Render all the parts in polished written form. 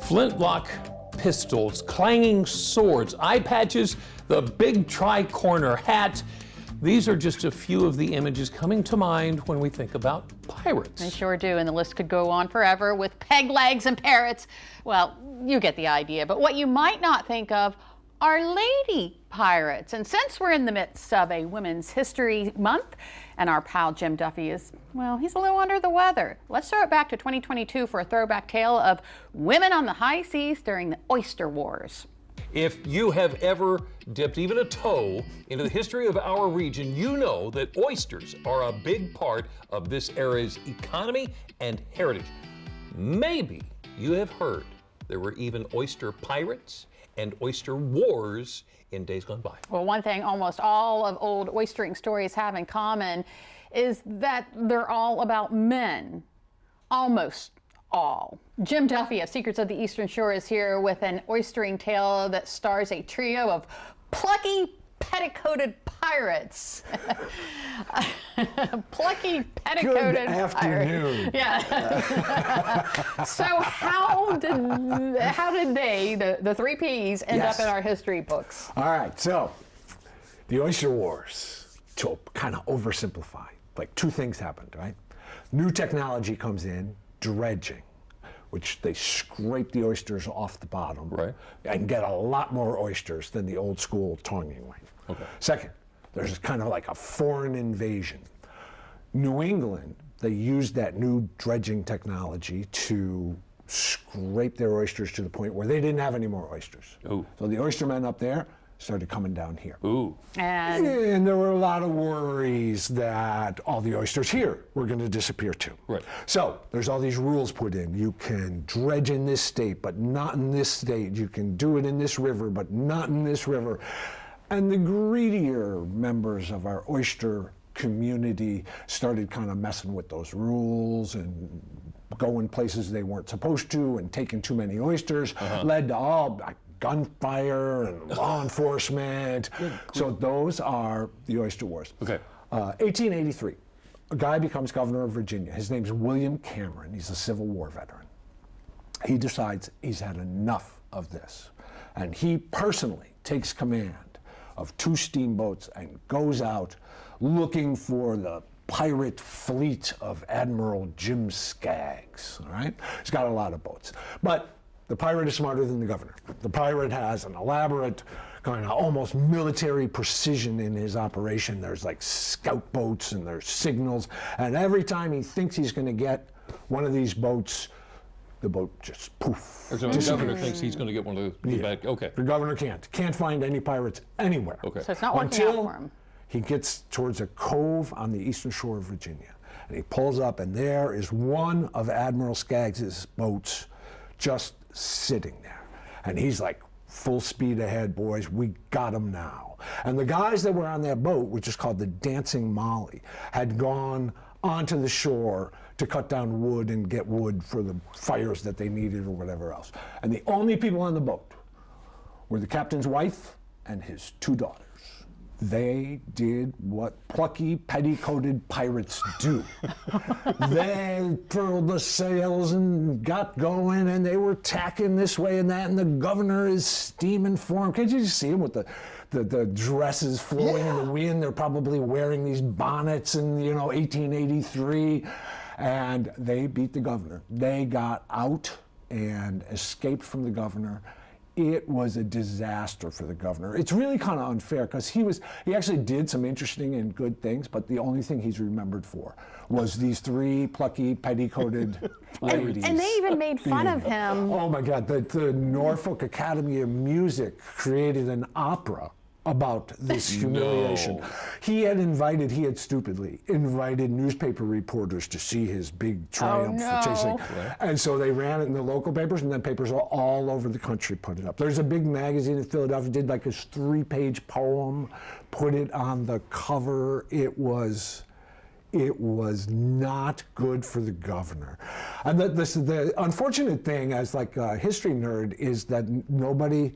Flintlock pistols, clanging swords, eye patches, the big tri-corner hat. These are just a few of the images coming to mind when we think about pirates. They sure do, and the list could go on forever with peg legs and parrots. Well, you get the idea. But what you might not think of are lady pirates. And since we're in the midst of a Women's History Month, and our pal Jim Duffy is, well, he's a little under the weather. Let's throw it back to 2022 for a throwback tale of women on the high seas during the Oyster Wars. If you have ever dipped even a toe into the history of our region, you know that oysters are a big part of this era's economy and heritage. Maybe you have heard there were even oyster pirates and oyster wars in days gone by. Well, one thing almost all of old oystering stories have in common is that they're all about men. Almost all. Jim Duffy of Secrets of the Eastern Shore is here with an oystering tale that stars a trio of plucky, petticoated pirates. Plucky, petticoated Good afternoon. pirates. Yeah. So how did they, the three Ps, end up in our history books? All right, so the Oyster Wars, to kind of oversimplify, like two things happened, right? New technology comes in, dredging, which they scrape the oysters off the bottom, right, and get a lot more oysters than the old school tonguing way. Okay. Second, there's kind of like a foreign invasion. New England, they used that new dredging technology to scrape their oysters to the point where they didn't have any more oysters. Ooh. So the oystermen up there started coming down here. Ooh. And there were a lot of worries that all the oysters here were going to disappear too. Right. So there's all these rules put in. You can dredge in this state, but not in this state. You can do it in this river, but not in this river. And the greedier members of our oyster community started kind of messing with those rules and going places they weren't supposed to and taking too many oysters, led to all gunfire and law enforcement. So those are the Oyster Wars. Okay. 1883, a guy becomes governor of Virginia. His name's William Cameron. He's a Civil War veteran. He decides he's had enough of this. And he personally takes command of 2 steamboats and goes out looking for the pirate fleet of Admiral Jim Skaggs, all right? He's got a lot of boats. But the pirate is smarter than the governor. The pirate has an elaborate kind of almost military precision in his operation. There's like scout boats and there's signals. And every time he thinks he's going to get one of these boats, the boat just poof. So the governor thinks he's going to get one of the back. Okay. The governor can't find any pirates anywhere. Okay. So it's not working out for him. He gets towards a cove on the eastern shore of Virginia. And he pulls up, and there is one of Admiral Skaggs's boats just sitting there. And he's like, full speed ahead, boys, we got him now. And the guys that were on that boat, which is called the Dancing Molly, had gone onto the shore to cut down wood and get wood for the fires that they needed or whatever else. And the only people on the boat were the captain's wife and his 2 daughters. They did what plucky, petticoated pirates do. They furled the sails and got going, and they were tacking this way and that, and the governor is steaming for him. Can't you just see him with the dresses flowing in the wind? They're probably wearing these bonnets in, 1883. And they beat the governor. They got out and escaped from the governor. It was a disaster for the governor. It's really kind of unfair because he actually did some interesting and good things, but the only thing he's remembered for was these 3 plucky, petticoated ladies. And they even made fun of him. Oh my God, the Norfolk Academy of Music created an opera about this humiliation. No. He had stupidly invited newspaper reporters to see his big triumph for chasing. Right. And so they ran it in the local papers, and then papers all over the country put it up. There's a big magazine in Philadelphia, did like his 3-page poem, put it on the cover. It was not good for the governor. And the unfortunate thing as like a history nerd is that nobody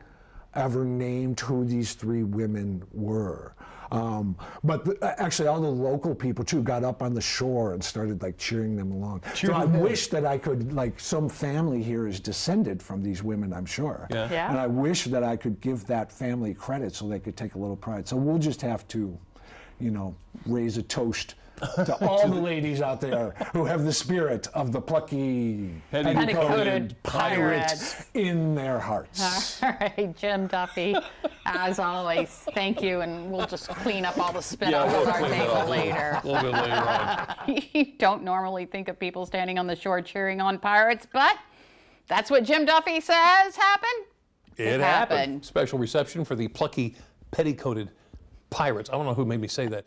ever named who these 3 women were. Actually, all the local people too got up on the shore and started like cheering them along. So I wish that I could, like, some family here is descended from these women, I'm sure. Yeah. And I wish that I could give that family credit so they could take a little pride. So we'll just have to, you know, raise a toast to all the ladies out there who have the spirit of the plucky, petticoated pirates in their hearts. All right, Jim, Duffy, as always, thank you, and we'll just clean up all the spit off of our table later. A little bit later on. You don't normally think of people standing on the shore cheering on pirates, but that's what Jim Duffy says happened. It happened. Special reception for the plucky, petticoated pirates. I don't know who made me say that.